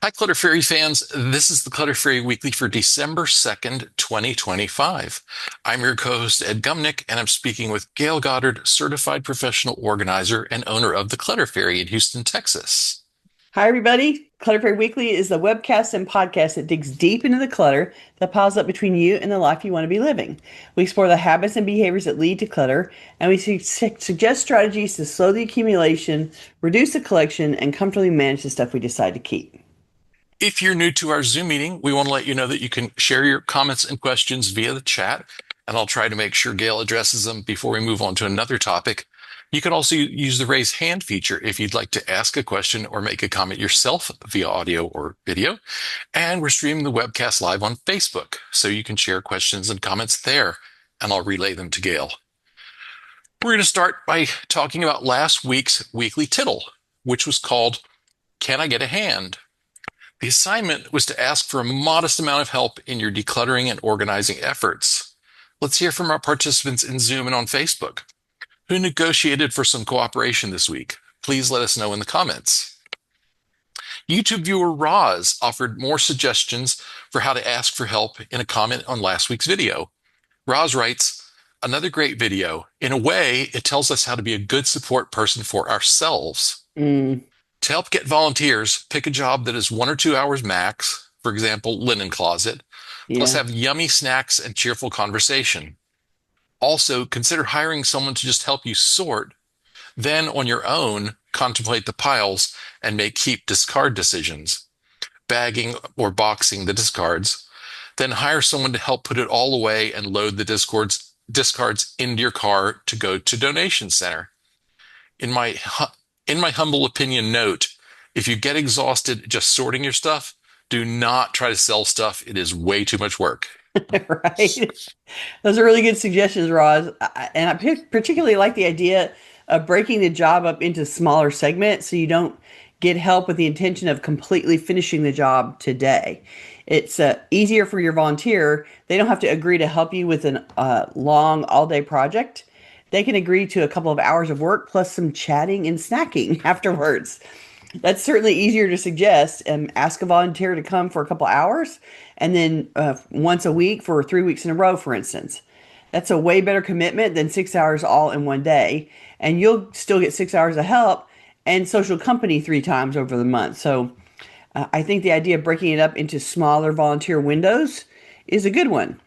Hi, Clutter Fairy fans. This is the Clutter Fairy Weekly for December 2nd, 2025. I'm your co-host, Ed Gumnick, and I'm speaking with Gayle Goddard, certified professional organizer and owner of the Clutter Fairy in Houston, Texas. Hi, everybody. Clutter Fairy Weekly is the webcast and podcast that digs deep into the clutter that piles up between you and the life you want to be living. We explore the habits and behaviors that lead to clutter, and we suggest strategies to slow the accumulation, reduce the collection, and comfortably manage the stuff we decide to keep. If you're new to our Zoom meeting, we want to let you know that you can share your comments and questions via the chat, and I'll try to make sure Gail addresses them before we move on to another topic. You can also use the raise hand feature if you'd like to ask a question or make a comment yourself via audio or video. And we're streaming the webcast live on Facebook, so you can share questions and comments there, and I'll relay them to Gail. We're going to start by talking about last week's Weekly Tittle, which was called, Can I Get a Hand? The assignment was to ask for a modest amount of help in your decluttering and organizing efforts. Let's hear from our participants in Zoom and on Facebook. Who negotiated for some cooperation this week? Please let us know in the comments. YouTube viewer Roz offered more suggestions for how to ask for help in a comment on last week's video. Roz writes, another great video. In a way, it tells us how to be a good support person for ourselves. Mm, To help get volunteers, pick a job that is 1 or 2 hours max, for example, linen closet, plus yeah. have yummy snacks and cheerful conversation. Also, consider hiring someone to just help you sort. Then, on your own, contemplate the piles and make keep discard decisions, bagging or boxing the discards. Then hire someone to help put it all away and load the discards into your car to go to donation center. In my in my humble opinion, note, if you get exhausted just sorting your stuff, do not try to sell stuff. It is way too much work. Right. Those are really good suggestions, Roz. And I particularly like the idea of breaking the job up into smaller segments so you don't get help with the intention of completely finishing the job today. It's easier for your volunteer. They don't have to agree to help you with a long all day project. They can agree to a couple of hours of work plus some chatting and snacking afterwards. That's certainly easier to suggest and ask a volunteer to come for a couple hours and then once a week for 3 weeks in a row, for instance. That's a way better commitment than 6 hours all in one day. And you'll still get 6 hours of help and social company 3 times over the month. So I think the idea of breaking it up into smaller volunteer windows is a good one.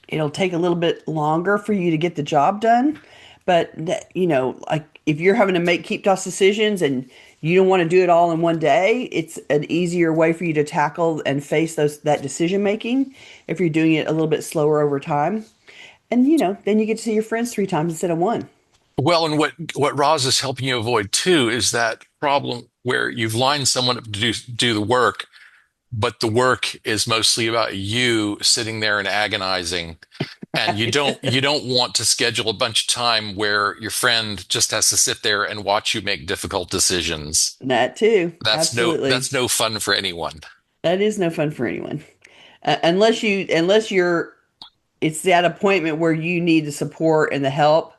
It'll take a little bit longer for you to get the job done, but like if you're having to make keep toss decisions and you don't want to do it all in one day, it's an easier way for you to tackle and face that decision making if you're doing it a little bit slower over time. And then you get to see your friends 3 times instead of one. Well, and what Roz is helping you avoid too is that problem where you've lined someone up to do the work, but the work is mostly about you sitting there and agonizing. And you Right. don't want to schedule a bunch of time where your friend just has to sit there and watch you make difficult decisions. That too. That's Absolutely. no fun for anyone. That is no fun for anyone. Unless you're it's that appointment where you need the support and the help,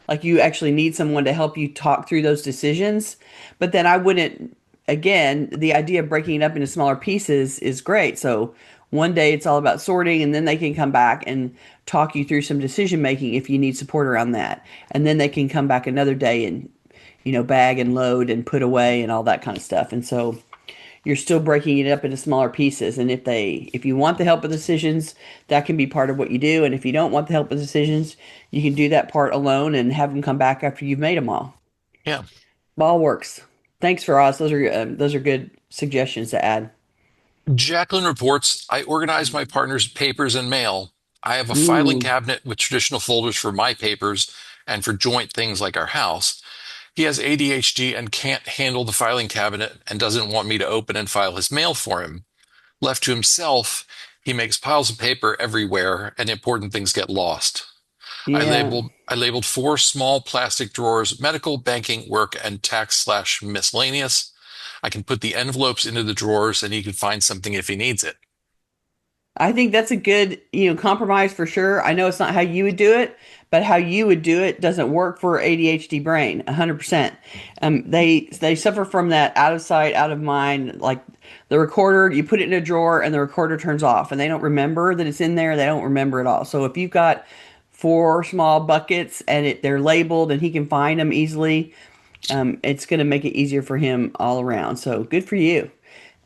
like you actually need someone to help you talk through those decisions. But then I wouldn't, again, the idea of breaking it up into smaller pieces is great. So one day it's all about sorting, and then they can come back and talk you through some decision making if you need support around that. And then they can come back another day and, bag and load and put away and all that kind of stuff. And so you're still breaking it up into smaller pieces. And if you want the help with decisions, that can be part of what you do. And if you don't want the help with decisions, you can do that part alone and have them come back after you've made them all. Yeah. Ball works. Thanks for us. Those are good suggestions to add. Jacqueline reports, I organize my partner's papers and mail. I have a filing Ooh, cabinet with traditional folders for my papers and for joint things like our house. He has ADHD and can't handle the filing cabinet and doesn't want me to open and file his mail for him. Left to himself, he makes piles of paper everywhere and important things get lost. yeah. I labeled 4 small plastic drawers, medical, banking, work, and tax/miscellaneous. I can put the envelopes into the drawers and he can find something if he needs it. I think that's a good, compromise for sure. I know it's not how you would do it, but how you would do it doesn't work for ADHD brain 100%. They suffer from that out of sight, out of mind. Like the recorder, you put it in a drawer and the recorder turns off, and they don't remember that it's in there. They don't remember it all. So if you've got four small buckets and they're labeled and he can find them easily, it's going to make it easier for him all around. So good for you,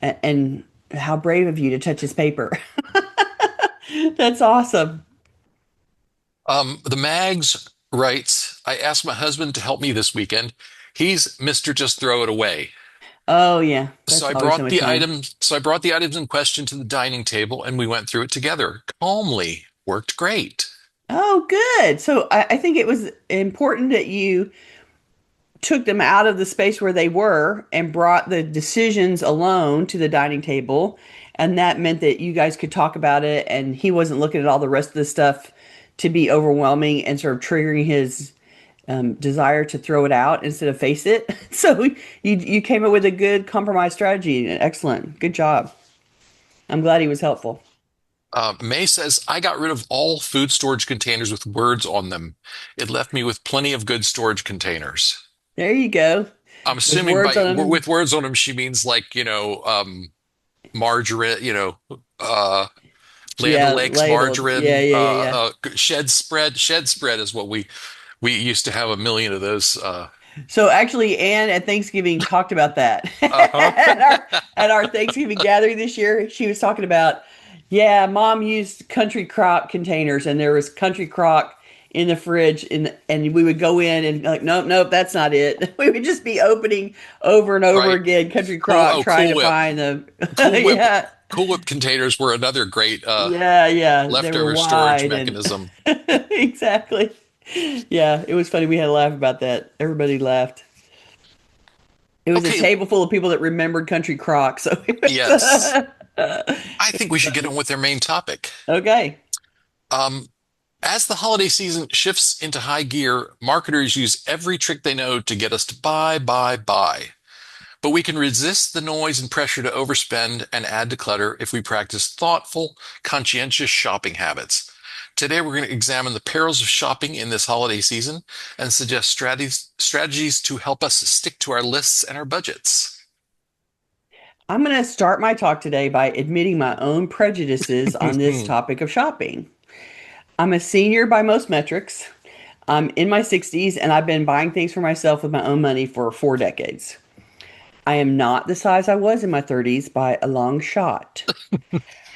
and how brave of you to touch his paper. That's awesome. The Mags writes, I asked my husband to help me this weekend. He's Mr. Just Throw It Away. Oh yeah, that's always so much fun. So I brought the items in question to the dining table and we went through it together. Calmly. Worked great. Oh, good. So I think it was important that you took them out of the space where they were and brought the decisions alone to the dining table. And that meant that you guys could talk about it and he wasn't looking at all the rest of the stuff to be overwhelming and sort of triggering his desire to throw it out instead of face it. So you came up with a good compromise strategy. Excellent. Good job. I'm glad he was helpful. May says, I got rid of all food storage containers with words on them. It left me with plenty of good storage containers. There you go. I'm With assuming words by on them. with words on them, she means like, margarine, Land Yeah, O'Lakes labeled. Yeah, margarine, yeah, yeah, yeah. shed spread. Shed spread is what we used to have a million of those. So actually, Anne at Thanksgiving talked about that Uh-huh. at our Thanksgiving gathering this year. She was talking about, yeah, Mom used Country Crock containers, and there was Country Crock in the fridge, and we would go in and like, nope, nope, that's not it. We would just be opening over and over Right. again Country Crock, trying Cool to Whip. find the Cool Whip. yeah, Cool Whip containers were another great yeah, yeah. They were leftover storage wide and mechanism. exactly. Yeah, it was funny. We had a laugh about that. Everybody laughed. It was a Okay, table full of people that remembered Country Crock. So it was yes. I it think was we should get funny. on with their main topic. Okay. Um, as the holiday season shifts into high gear, marketers use every trick they know to get us to buy, buy, buy. But we can resist the noise and pressure to overspend and add to clutter if we practice thoughtful, conscientious shopping habits. Today, we're going to examine the perils of shopping in this holiday season and suggest strategies to help us stick to our lists and our budgets. I'm going to start my talk today by admitting my own prejudices on this topic of shopping. I'm a senior by most metrics. I'm in my 60s and I've been buying things for myself with my own money for 4 decades. I am not the size I was in my 30s by a long shot.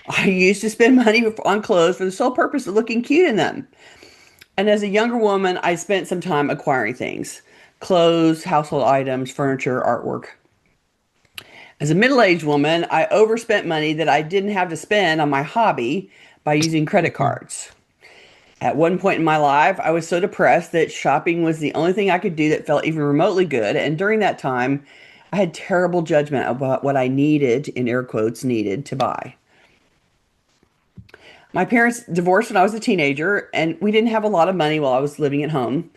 I used to spend money on clothes for the sole purpose of looking cute in them. And as a younger woman, I spent some time acquiring things: clothes, household items, furniture, artwork. As a middle aged woman, I overspent money that I didn't have to spend on my hobby by using credit cards. At one point in my life, I was so depressed that shopping was the only thing I could do that felt even remotely good. And during that time, I had terrible judgment about what I needed, in air quotes, needed to buy. My parents divorced when I was a teenager, and we didn't have a lot of money while I was living at home.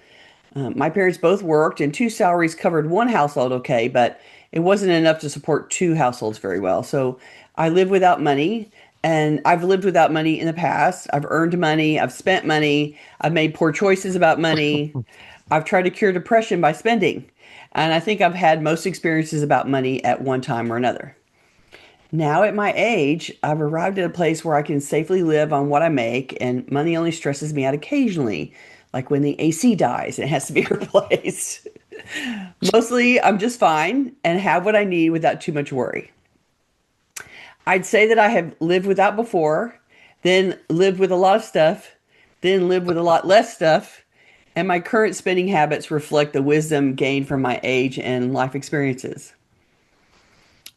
My parents both worked, and two salaries covered one household okay, but it wasn't enough to support two households very well. So I lived without money, and I've lived without money in the past. I've earned money, I've spent money, I've made poor choices about money. I've tried to cure depression by spending, and I think I've had most experiences about money at one time or another. Now, at my age, I've arrived at a place where I can safely live on what I make, and money only stresses me out occasionally, like when the AC dies and it has to be replaced. Mostly, I'm just fine and have what I need without too much worry. I'd say that I have lived without before, then lived with a lot of stuff, then lived with a lot less stuff, and my current spending habits reflect the wisdom gained from my age and life experiences.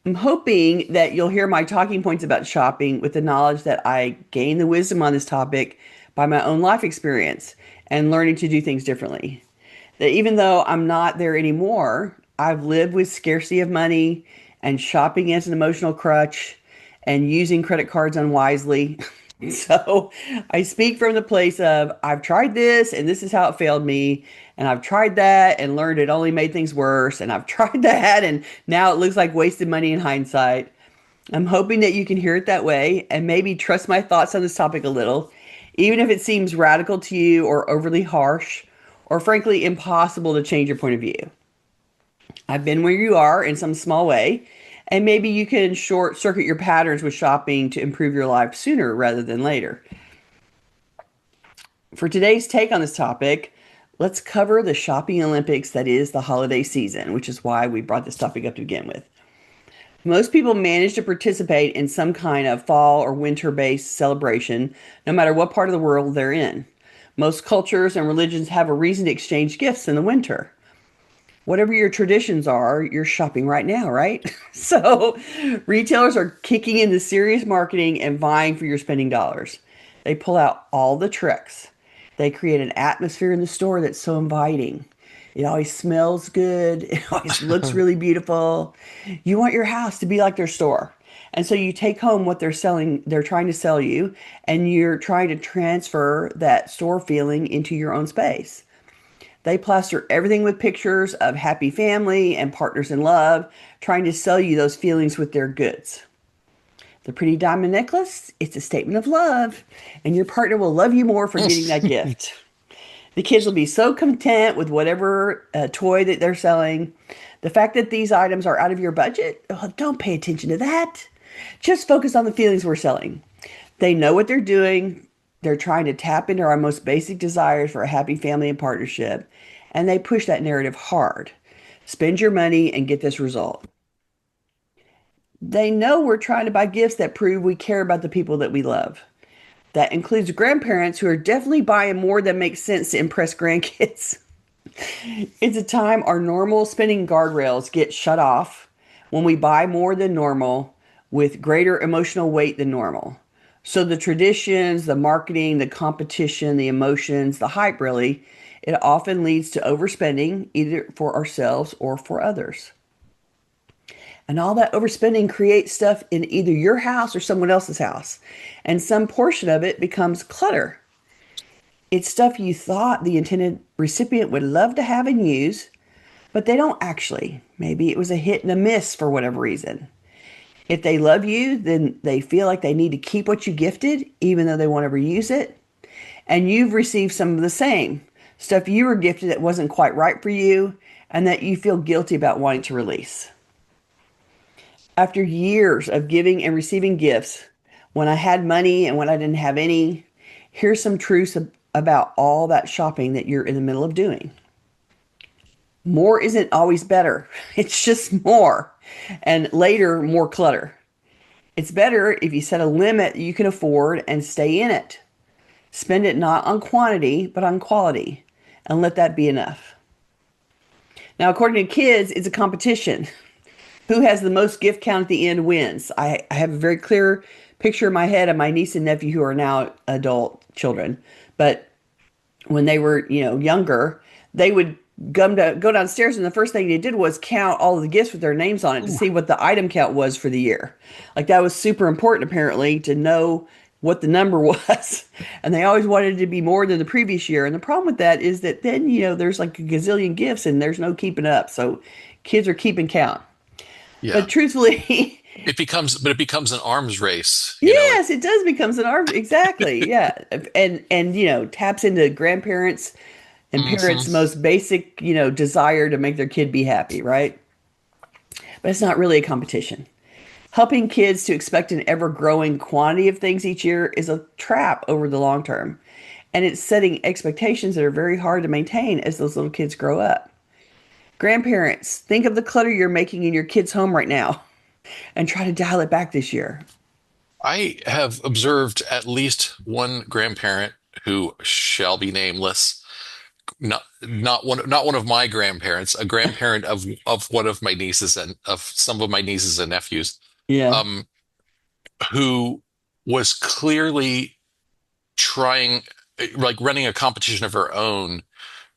I'm hoping that you'll hear my talking points about shopping with the knowledge that I gained the wisdom on this topic by my own life experience and learning to do things differently. That even though I'm not there anymore, I've lived with scarcity of money and shopping as an emotional crutch and using credit cards unwisely. So I speak from the place of I've tried this and this is how it failed me. And I've tried that and learned it only made things worse. And I've tried that and now it looks like wasted money in hindsight. I'm hoping that you can hear it that way and maybe trust my thoughts on this topic a little. even if it seems radical to you or overly harsh, or frankly impossible to change your point of view. I've been where you are in some small way, and maybe you can short circuit your patterns with shopping to improve your life sooner rather than later. For today's take on this topic, let's cover the shopping Olympics that is the holiday season, which is why we brought this topic up to begin with. Most people manage to participate in some kind of fall or winter based celebration, no matter what part of the world they're in. Most cultures and religions have a reason to exchange gifts in the winter. Whatever your traditions are, you're shopping right now, right? So, retailers are kicking into serious marketing and vying for your spending dollars. They pull out all the tricks. They create an atmosphere in the store that's so inviting. It always smells good. It always looks really beautiful. You want your house to be like their store. And so you take home what they're selling, they're trying to sell you, and you're trying to transfer that store feeling into your own space. They plaster everything with pictures of happy family and partners in love, trying to sell you those feelings with their goods. The pretty diamond necklace, it's a statement of love, and your partner will love you more for getting that gift. The kids will be so content with whatever toy that they're selling. The fact that these items are out of your budget, oh, don't pay attention to that. Just focus on the feelings we're selling. They know what they're doing. They're trying to tap into our most basic desires for a happy family and partnership, and they push that narrative hard. Spend your money and get this result. They know we're trying to buy gifts that prove we care about the people that we love. That includes grandparents who are definitely buying more than makes sense to impress grandkids. It's a time our normal spending guardrails get shut off when we buy more than normal with greater emotional weight than normal. So the traditions, the marketing, the competition, the emotions, the hype really, it often leads to overspending either for ourselves or for others. And all that overspending creates stuff in either your house or someone else's house. And some portion of it becomes clutter. It's stuff you thought the intended recipient would love to have and use, but they don't actually. Maybe it was a hit and a miss for whatever reason. If they love you, then they feel like they need to keep what you gifted, even though they won't ever use it. And you've received some of the same stuff you were gifted that wasn't quite right for you and that you feel guilty about wanting to release. After years of giving and receiving gifts, when I had money and when I didn't have any, here's some truths about all that shopping that you're in the middle of doing. More isn't always better. It's just more. And later, more clutter. It's better if you set a limit you can afford and stay in it. Spend it not on quantity, but on quality. And let that be enough. Now, according to kids, it's a competition. Who has the most gift count at the end wins. I have a very clear picture in my head of my niece and nephew who are now adult children. But when they were, younger, they would go downstairs and the first thing they did was count all of the gifts with their names on it to Ooh. see what the item count was for the year. Like that was super important apparently to know what the number was. And they always wanted it to be more than the previous year. And the problem with that is that then, there's like a gazillion gifts and there's no keeping up. So kids are keeping count. Yeah. But truthfully, It becomes an arms race, yes, it does becomes an art. Exactly. Yeah. And taps into grandparents and Mhm. parents' most basic, desire to make their kid be happy, right? But it's not really a competition. Helping kids to expect an ever growing quantity of things each year is a trap over the long term. And it's setting expectations that are very hard to maintain as those little kids grow up. Grandparents, think of the clutter you're making in your kid's home right now and try to dial it back this year. I have observed at least one grandparent who shall be nameless. Not one of my grandparents, a grandparent of one of my nieces and of some of my nieces and nephews, Yeah. um, who was clearly trying, like running a competition of her own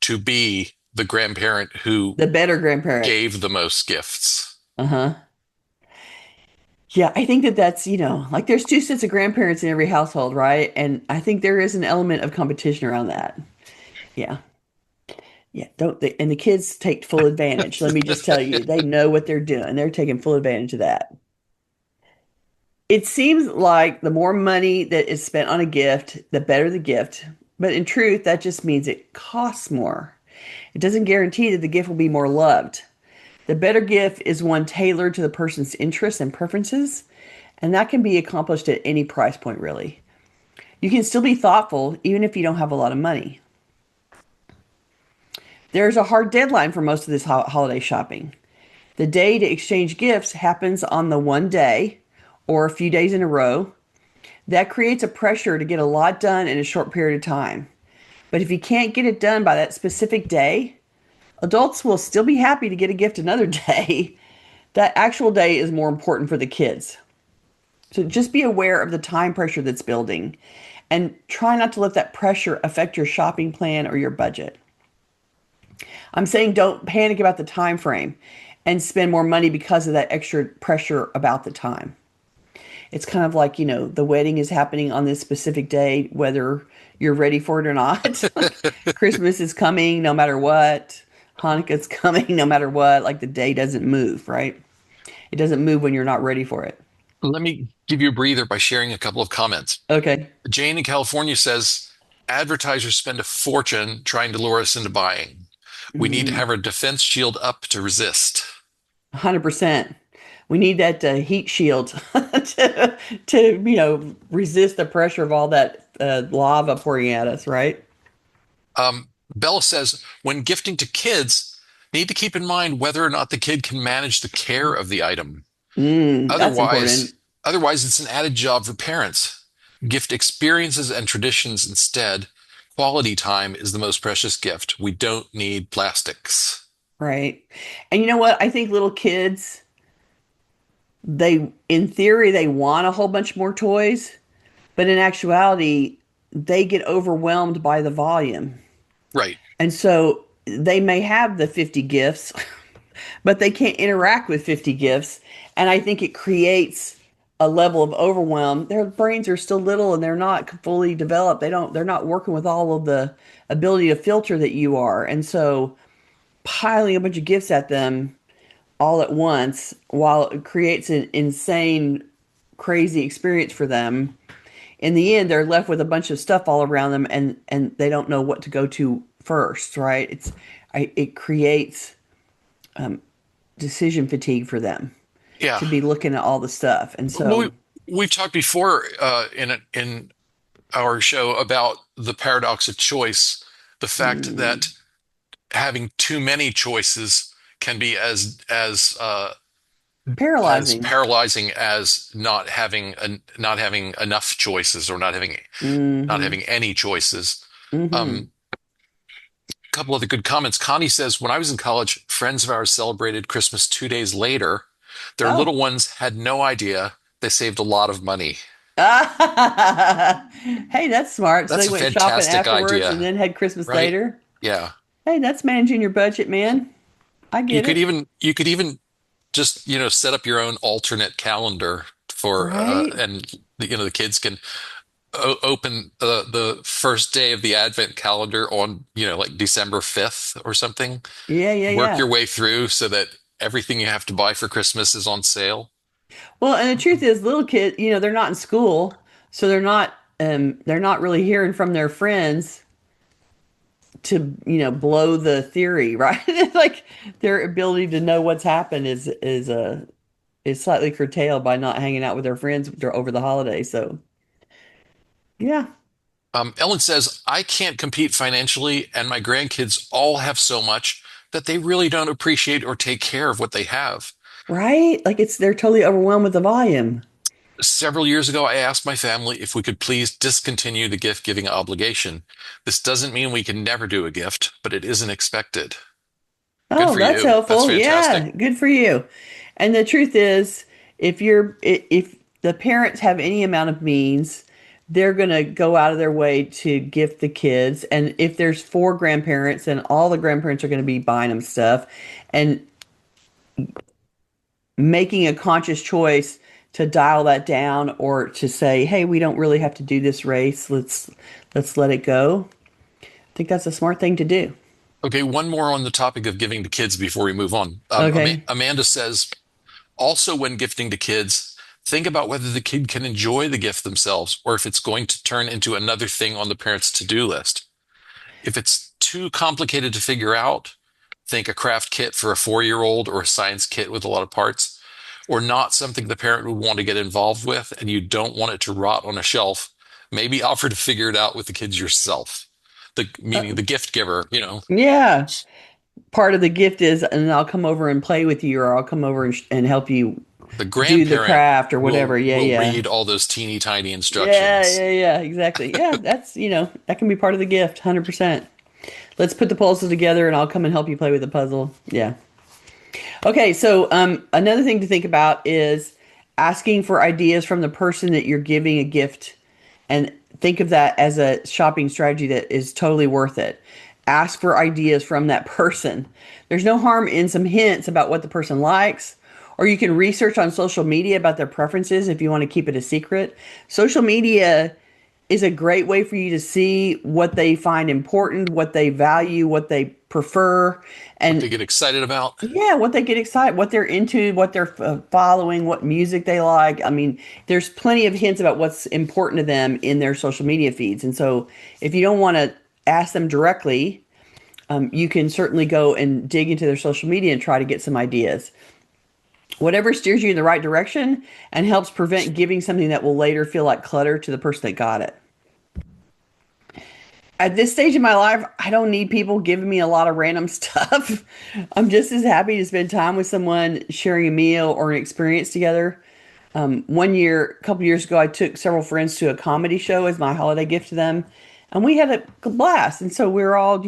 to be the grandparent who The better grandparent. gave the most gifts. Uh-huh. Yeah, I think that that's, like there's two sets of grandparents in every household, right? And I think there is an element of competition around that. Yeah. Yeah, don't they, and the kids take full advantage. Let me just tell you, they know what they're doing. They're taking full advantage of that. It seems like the more money that is spent on a gift, the better the gift. But in truth, that just means it costs more. It doesn't guarantee that the gift will be more loved. The better gift is one tailored to the person's interests and preferences, and that can be accomplished at any price point, really. You can still be thoughtful even if you don't have a lot of money. There's a hard deadline for most of this holiday shopping. The day to exchange gifts happens on the one day or a few days in a row. That creates a pressure to get a lot done in a short period of time. But if you can't get it done by that specific day, adults will still be happy to get a gift another day. That actual day is more important for the kids. So just be aware of the time pressure that's building and try not to let that pressure affect your shopping plan or your budget. I'm saying don't panic about the time frame and spend more money because of that extra pressure about the time. It's kind of like, the wedding is happening on this specific day, whether you're ready for it or not. Christmas is coming no matter what. Hanukkah's coming no matter what. Like the day doesn't move, right? It doesn't move when you're not ready for it. Let me give you a breather by sharing a couple of comments. Okay. Jane in California says, advertisers spend a fortune trying to lure us into buying. We need to have our defense shield up to resist. 100%. We need that heat shield to resist the pressure of all that lava pouring at us, right? Bella says, when gifting to kids, need to keep in mind whether or not the kid can manage the care of the item. That's important. Otherwise, it's an added job for parents. Gift experiences and traditions instead. Quality time is the most precious gift. We don't need plastics. Right. And you know what? I think little kids, in theory, they want a whole bunch more toys, but in actuality, they get overwhelmed by the volume. Right. And so they may have the 50 gifts, but they can't interact with 50 gifts. And I think it creates a level of overwhelm. Their brains are still little and they're not fully developed. They're not working with all of the ability to filter that you are. And so piling a bunch of gifts at them all at once, while it creates an insane, crazy experience for them, in the end, they're left with a bunch of stuff all around them and they don't know what to go to first, right? It creates decision fatigue for them Yeah. to be looking at all the stuff. And Well, so, we've talked before in our show about the paradox of choice, the fact that having too many choices can be as paralyzing. paralyzing as not having enough choices or not Hmm. having any choices. Hmm. Um, a couple of the good comments. Connie says, when I was in college, friends of ours celebrated Christmas 2 days later. Their little Oh. ones had no idea they saved a lot of money. Hey, that's smart. So That's they a went shopping fantastic afterwards and idea, then had Christmas right? later. Yeah. Hey, that's managing your budget, man. I You get could it. even you could even just, set up your own alternate calendar for Right? and the kids can open the first day of the Advent calendar on, like December 5th or something. Yeah, yeah, Work yeah. your way through so that everything you have to buy for Christmas is on sale. Well, and the truth is, little kids, they're not in school, so they're not really hearing from their friends to, blow the theory, right? Like their ability to know what's happened is slightly curtailed by not hanging out with their friends over the holidays. So, yeah. Ellen says, I can't compete financially, and my grandkids all have so much that they really don't appreciate or take care of what they have. Right? Like they're totally overwhelmed with the volume. Several years ago, I asked my family if we could please discontinue the gift giving obligation. This doesn't mean we can never do a gift, but it isn't expected. Good Oh, for that's you. That's helpful. fantastic. Yeah, good for you. And the truth is, if the parents have any amount of means, they're going to go out of their way to gift the kids. And if there's four grandparents, then all the grandparents are going to be buying them stuff and making a conscious choice to dial that down or to say, "Hey, we don't really have to do this race. Let's let it go." I think that's a smart thing to do. Okay, one more on the topic of giving to kids before we move on. Okay. Amanda says, also when gifting to kids, Think about whether the kid can enjoy the gift themselves or if it's going to turn into another thing on the parent's to-do list. If it's too complicated to figure out, think a craft kit for a 4-year-old or a science kit with a lot of parts, or not something the parent would want to get involved with and you don't want it to rot on a shelf, maybe offer to figure it out with the kids yourself. Meaning the gift giver. Yeah. Part of the gift is, and I'll come over and play with you, or I'll come over and help you The do the grandparent craft or will whatever. Yeah, will yeah. read all those teeny tiny Yeah, instructions. yeah, yeah, exactly. Yeah, that's, that can be part of the gift, 100%. Let's put the puzzle together and I'll come and help you play with the puzzle. Yeah. Okay, so another thing to think about is asking for ideas from the person that you're giving a gift, and think of that as a shopping strategy that is totally worth it. Ask for ideas from that person. There's no harm in some hints about what the person likes, or you can research on social media about their preferences if you want to keep it a secret. Social media is a great way for you to see what they find important, what they value, what they prefer, What and they get excited about. yeah, what they get excited, what they're into, what they're following, what music they like. I mean, there's plenty of hints about what's important to them in their social media feeds. And so if you don't want to ask them directly, you can certainly go and dig into their social media and try to get some ideas. Whatever steers you in the right direction and helps prevent giving something that will later feel like clutter to the person that got it. At this stage in my life, I don't need people giving me a lot of random stuff. I'm just as happy to spend time with someone, sharing a meal or an experience together. One year, a couple years ago, I took several friends to a comedy show as my holiday gift to them, and we had a blast. And so we were all,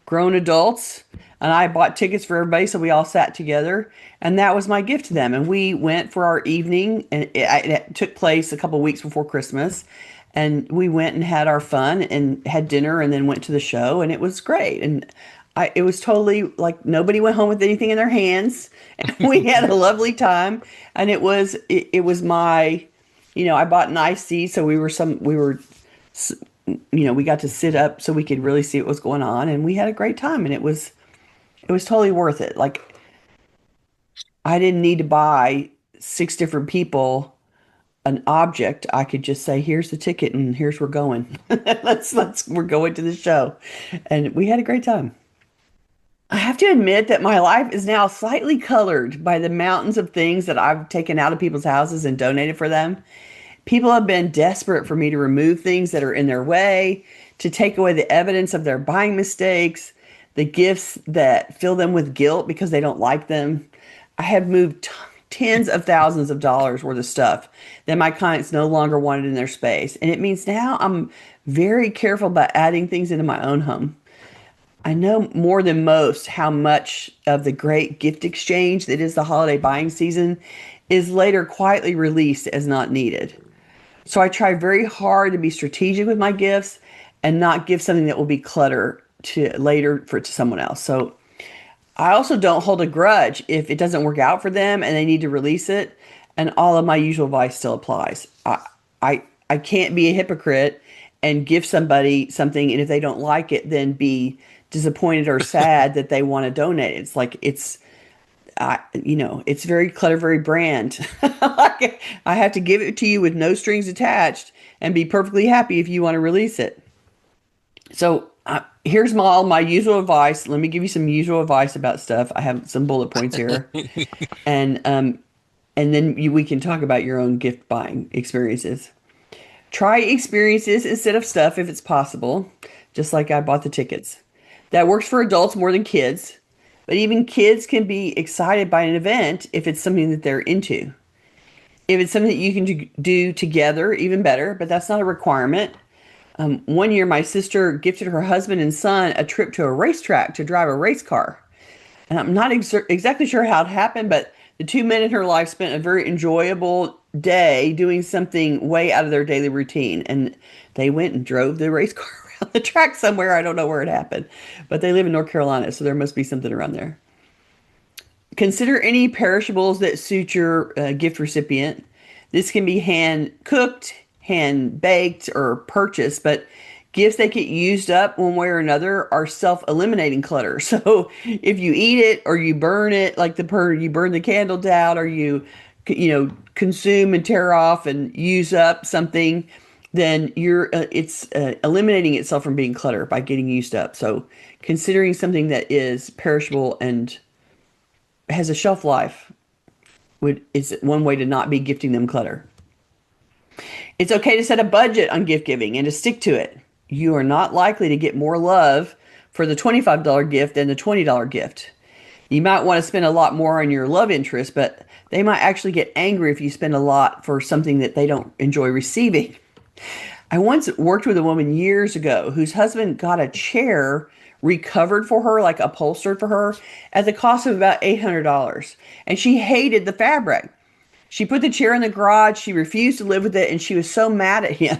grown adults, and I bought tickets for everybody, so we all sat together, and that was my gift to them. And we went for our evening, and it took place a couple weeks before Christmas, and we went and had our fun and had dinner, and then went to the show, and it was great. And it was totally like nobody went home with anything in their hands, and we had a lovely time. And it was my, I bought nice seats, so we got to sit up so we could really see what was going on, and we had a great time, and it was totally worth it. Like, I didn't need to buy six different people an object. I could just say, here's the ticket and here's we're going. We're going to the show. And we had a great time. I have to admit that my life is now slightly colored by the mountains of things that I've taken out of people's houses and donated for them. People have been desperate for me to remove things that are in their way, to take away the evidence of their buying mistakes, the gifts that fill them with guilt because they don't like them. I have moved tens of thousands of dollars worth of stuff that my clients no longer wanted in their space. And it means now I'm very careful about adding things into my own home. I know more than most how much of the great gift exchange that is the holiday buying season is later quietly released as not needed. So I try very hard to be strategic with my gifts and not give something that will be clutter to someone else. So I also don't hold a grudge if it doesn't work out for them and they need to release it, and all of my usual advice still applies. I can't be a hypocrite and give somebody something, and if they don't like it, then be disappointed or sad that they want to donate. It's like it's very Clutter Fairy brand. Like, I have to give it to you with no strings attached and be perfectly happy if you want to release it. So here's all my usual advice. Let me give you some usual advice about stuff. I have some bullet points here, and then we can talk about your own gift buying experiences. Try experiences instead of stuff if it's possible, just like I bought the tickets. That works for adults more than kids, but even kids can be excited by an event if it's something that they're into. If it's something that you can do together, even better, but that's not a requirement. One year, my sister gifted her husband and son a trip to a racetrack to drive a race car. And I'm not exactly sure how it happened, but the two men in her life spent a very enjoyable day doing something way out of their daily routine. And they went and drove the race car around the track somewhere. I don't know where it happened, but they live in North Carolina, so there must be something around there. Consider any perishables that suit your gift recipient. This can be hand cooked, hand baked, or purchased, but gifts that get used up one way or another are self-eliminating clutter. So if you eat it or you burn it, like you burn the candle down, or you consume and tear off and use up something, then it's eliminating itself from being clutter by getting used up. So considering something that is perishable and has a shelf life would is one way to not be gifting them clutter. It's okay to set a budget on gift giving and to stick to it. You are not likely to get more love for the $25 gift than the $20 gift. You might want to spend a lot more on your love interest, but they might actually get angry if you spend a lot for something that they don't enjoy receiving. I once worked with a woman years ago whose husband got a chair recovered for her, like upholstered for her, at the cost of about $800. And she hated the fabric. She put the chair in the garage, she refused to live with it, and she was so mad at him.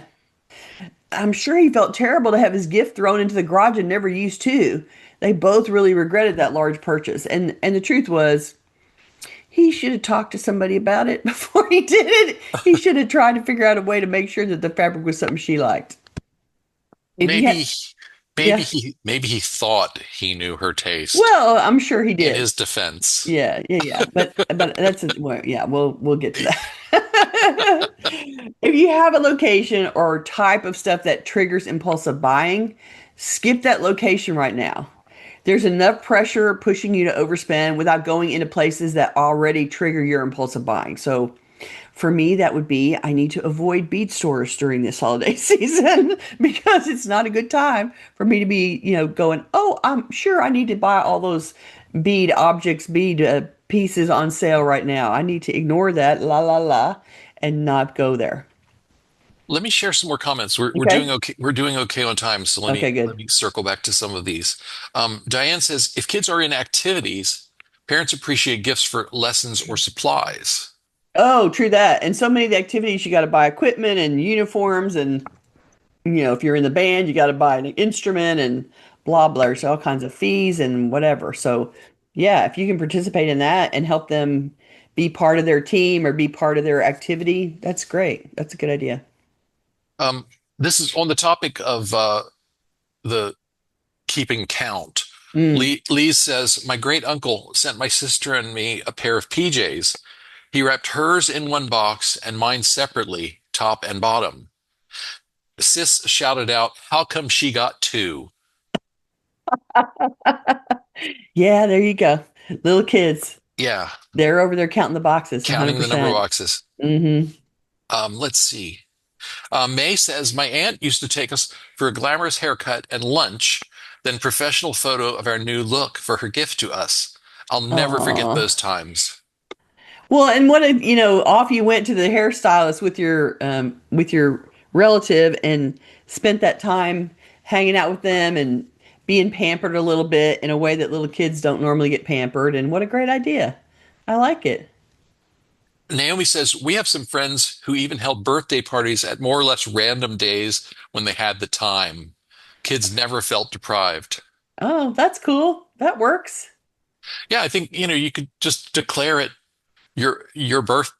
I'm sure he felt terrible to have his gift thrown into the garage and never used too. They both really regretted that large purchase. And the truth was, he should have talked to somebody about it before he did it. He should have tried to figure out a way to make sure that the fabric was something she liked. If you had, Maybe, yeah. maybe he thought he knew her taste. Well, I'm sure he In did. his defense, Yeah, yeah, yeah. But well, yeah, we'll get to that. If you have a location or type of stuff that triggers impulsive buying, skip that location right now. There's enough pressure pushing you to overspend without going into places that already trigger your impulsive buying. So for me, that would be I need to avoid bead stores during this holiday season because it's not a good time for me to be, going, oh, I'm sure I need to buy all those bead pieces on sale right now. I need to ignore that, la la la, and not go there. let me share some more comments. We're doing Okay. okay. We're doing okay on time, so Okay, let good. me circle back to some of these. Diane says if kids are in activities, parents appreciate gifts for lessons or supplies. Oh, true that. And so many of the activities, you got to buy equipment and uniforms and if you're in the band, you got to buy an instrument and blah blah. There's all kinds of fees and whatever. So, yeah, if you can participate in that and help them be part of their team or be part of their activity, that's great. That's a good idea. Um, this is on the topic of the keeping count. Mm. Lee says, my great uncle sent my sister and me a pair of PJs. He wrapped hers in one box and mine separately, top and bottom. Sis shouted out, how come she got two? Yeah, there you go. Little kids, Yeah, they're over there counting the boxes, counting the number of 100%. boxes. Mm-hmm. Let's see. May says, my aunt used to take us for a glamorous haircut and lunch, then professional photo of our new look for her gift to us. I'll never forget Aw. those times. Well, and what if, off you went to the hairstylist with your relative and spent that time hanging out with them and being pampered a little bit in a way that little kids don't normally get pampered. And what a great idea. I like it. Naomi says, we have some friends who even held birthday parties at more or less random days when they had the time. Kids never felt deprived. Oh, that's cool. That works. Yeah, I think, you could just declare it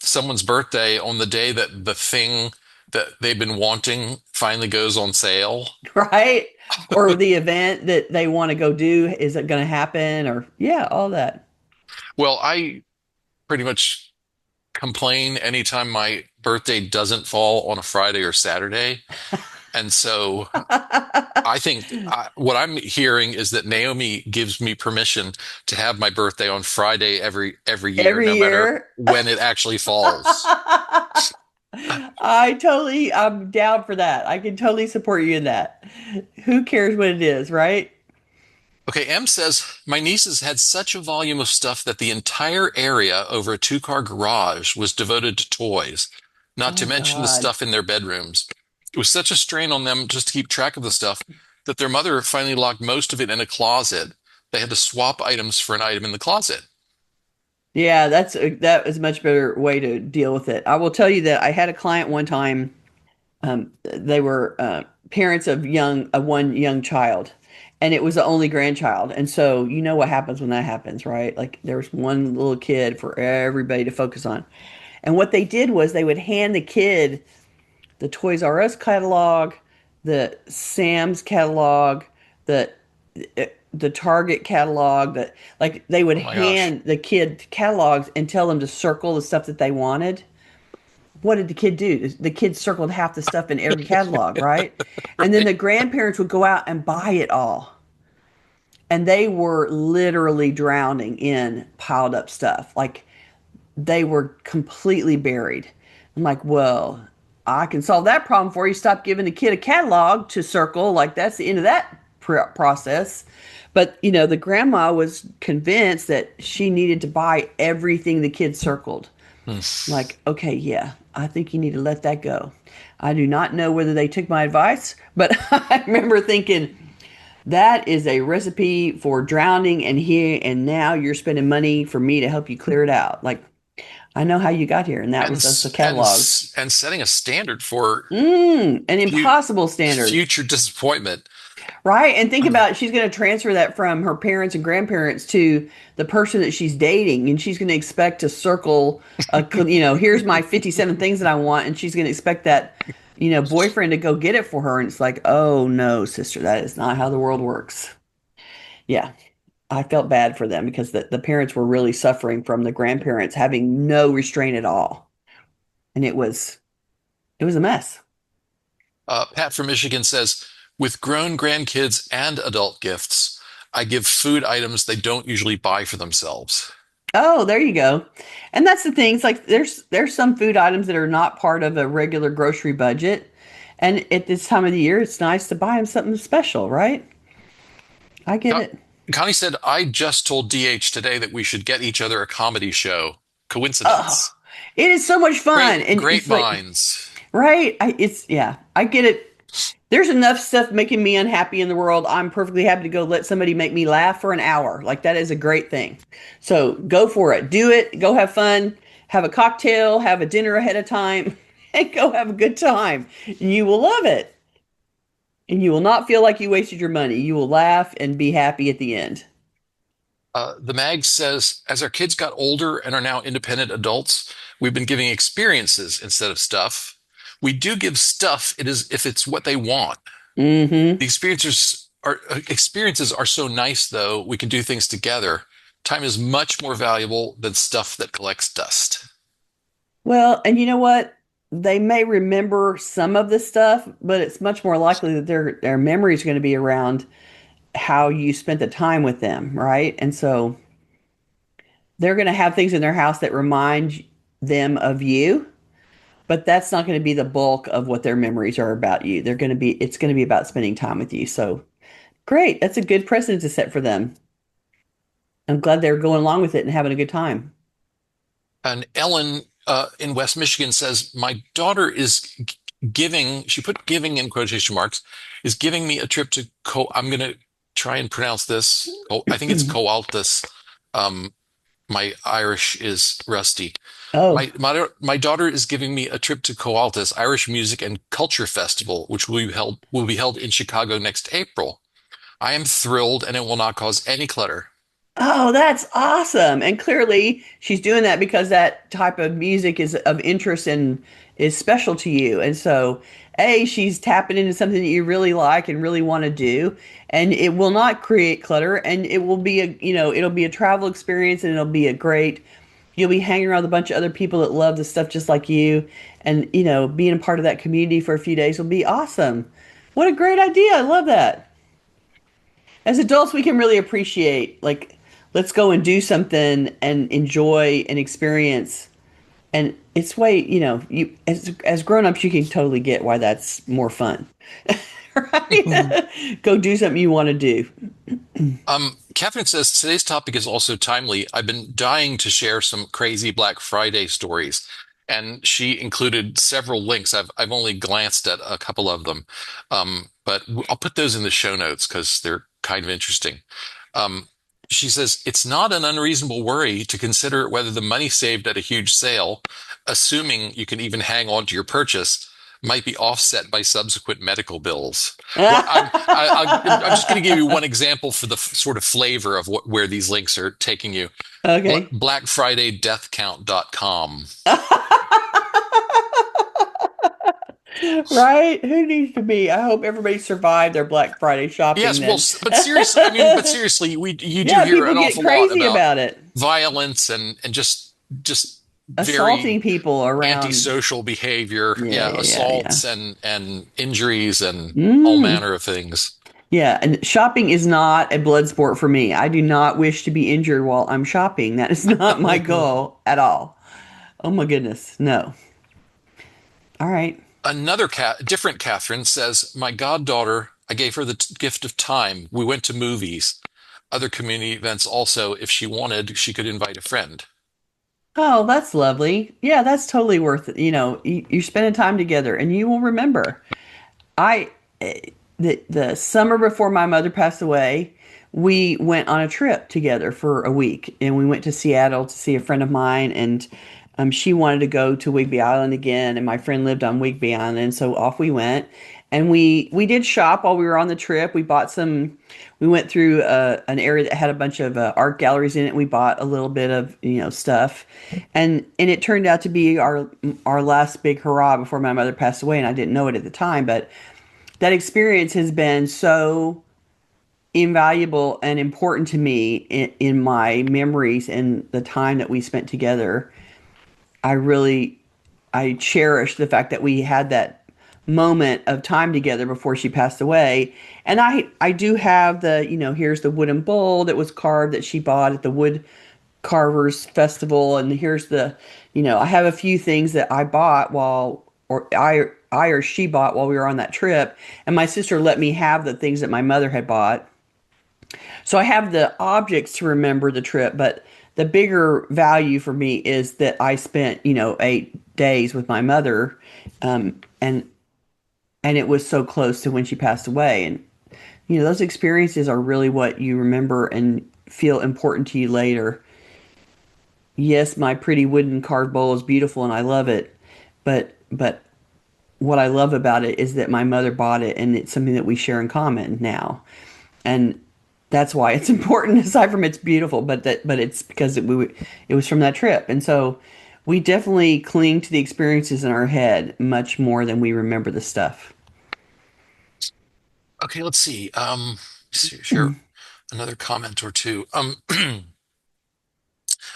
someone's birthday on the day that the thing that they've been wanting finally goes on sale. Right? Or the event that they want to go do, is it going to happen? Or yeah, all that. Well, I pretty much complain anytime my birthday doesn't fall on a Friday or Saturday. And so I think what I'm hearing is that Naomi gives me permission to have my birthday on Friday every year, Every no matter year. when it actually falls. I'm down for that. I can totally support you in that. Who cares what it is, right? Okay, M says, my nieces had such a volume of stuff that the entire area over a two-car garage was devoted to toys, not to Oh mention the God. stuff in their bedrooms. It was such a strain on them just to keep track of the stuff that their mother finally locked most of it in a closet. They had to swap items for an item in the closet. Yeah, that is a much better way to deal with it. I will tell you that I had a client one time. They were parents of one young child, and it was the only grandchild. And so you know what happens when that happens, right? Like there was one little kid for everybody to focus on. And what they did was they would hand the kid the Toys R Us catalog, the Sam's catalog, the the Target catalog, that like they would Oh my gosh. hand the kid catalogs and tell them to circle the stuff that they wanted. What did the kid do? The kid circled half the stuff in every catalog, right? And then Right. the grandparents would go out and buy it all. And they were literally drowning in piled up stuff. Like they were completely buried. I'm like, well, I can solve that problem for you. Stop giving the kid a catalog to circle. Like that's the end of that process. But the grandma was convinced that she needed to buy everything the kid circled. Hmm. Like, okay, yeah, I think you need to let that go. I do not know whether they took my advice, but I remember thinking that is a recipe for drowning, and here and now you're spending money for me to help you clear it out. Like, I know how you got here, and that And was us, the s- and catalogs. s- and setting a standard for An fu- impossible standard, future disappointment. right? And think about it, she's going to transfer that from her parents and grandparents to the person that she's dating, and she's going to expect to circle, here's my 57 things that I want, and she's going to expect that, boyfriend to go get it for her, and it's like, oh no, sister, that is not how the world works. Yeah, I felt bad for them because the parents were really suffering from the grandparents having no restraint at all, and it was a mess. Pat from Michigan says, with grown grandkids and adult gifts, I give food items they don't usually buy for themselves. Oh, there you go. And that's the thing. It's like there's some food items that are not part of a regular grocery budget. And at this time of the year, it's nice to buy them something special, right? I get Con- it. Connie said, I just told DH today that we should get each other a comedy show. Oh, Coincidence. it is so much fun. Great, And great it's like, minds. right? Yeah, I get it. There's enough stuff making me unhappy in the world. I'm perfectly happy to go let somebody make me laugh for an hour. Like that is a great thing. So go for it. Do it. Go have fun. Have a cocktail, have a dinner ahead of time, and go have a good time. And you will love it. And you will not feel like you wasted your money. You will laugh and be happy at the end. The mag says, as our kids got older and are now independent adults, we've been giving experiences instead of stuff. We do give stuff, it is if it's what they want. Mm-hmm. The experiences are so nice though, we can do things together. Time is much more valuable than stuff that collects dust. Well, and you know what? They may remember some of the stuff, but it's much more likely that their memory is going to be around how you spent the time with them, right? And so they're going to have things in their house that remind them of you, but that's not going to be the bulk of what their memories are about you. It's going to be about spending time with you. So great. That's a good precedent to set for them. I'm glad they're going along with it and having a good time. And Ellen in West Michigan says, my daughter is giving, she put giving in quotation marks, is giving me a trip to I'm going to try and pronounce this. Oh, I think it's Coaltus. Um, my Irish is rusty. Oh, My daughter is giving me a trip to Coaltus Irish Music and Culture Festival, which will be held in Chicago next April. I am thrilled, and it will not cause any clutter. oh, that's awesome. And clearly she's doing that because that type of music is of interest and is special to you. And so, A, she's tapping into something that you really like and really want to do. And it will not create clutter, and it will be it'll be a travel experience, and it'll be a great, you'll be hanging around with a bunch of other people that love the stuff just like you. And, being a part of that community for a few days will be awesome. What a great idea. I love that. As adults, we can really appreciate, like, let's go and do something and enjoy an experience. And it's way, you as grown-ups, you can totally get why that's more fun. Right? Go do something you want to do. Catherine says today's topic is also timely. I've been dying to share some crazy Black Friday stories, and she included several links. I've only glanced at a couple of them, but I'll put those in the show notes because they're kind of interesting. Um, she says it's not an unreasonable worry to consider whether the money saved at a huge sale, assuming you can even hang on to your purchase, might be offset by subsequent medical bills. Well, I'm just going to give you one example for the sort of flavor of where these links are taking you. Okay. BlackFridayDeathCount.com. Right? Who needs to be? I hope everybody survived their Black Friday shopping Yes, well, then. but seriously, I mean, but seriously, you do Yeah, hear people an get awful lot crazy about about it. violence and just very Assaulting people around. antisocial behavior. Yeah, Yeah, yeah, yeah, yeah. assaults and injuries and all Mm. manner of things. Yeah, and shopping is not a blood sport for me. I do not wish to be injured while I'm shopping. That is not my goal at all. Oh my goodness. No. All right. Another different Catherine says, my goddaughter, I gave her the gift of time. We went to movies, other community events also. If she wanted, she could invite a friend. Oh, that's lovely. Yeah, that's totally worth it. You're spending time together and you will remember. I the summer before my mother passed away, we went on a trip together for a week, and we went to Seattle to see a friend of mine, and she wanted to go to Whidbey Island again, and my friend lived on Whidbey Island, so off we went, and we did shop while we were on the trip. We bought some. We went through an area that had a bunch of art galleries in it. We bought a little bit of stuff, and it turned out to be our last big hurrah before my mother passed away, and I didn't know it at the time, but that experience has been so invaluable and important to me in my memories and the time that we spent together. I really, I cherish the fact that we had that moment of time together before she passed away. And I do have here's the wooden bowl that was carved that she bought at the wood carvers festival. And here's I have a few things that I bought I or she bought while we were on that trip. And my sister let me have the things that my mother had bought. So I have the objects to remember the trip, but the bigger value for me is that I spent, 8 days with my mother, um, and and it was so close to when she passed away. And those experiences are really what you remember and feel important to you later. Yes, my pretty wooden carved bowl is beautiful and I love it, but what I love about it is that my mother bought it and it's something that we share in common now. And that's why it's important aside from it's beautiful, but it's because it was from that trip. And so we definitely cling to the experiences in our head much more than we remember the stuff. Okay, let's see. Share another comment or two.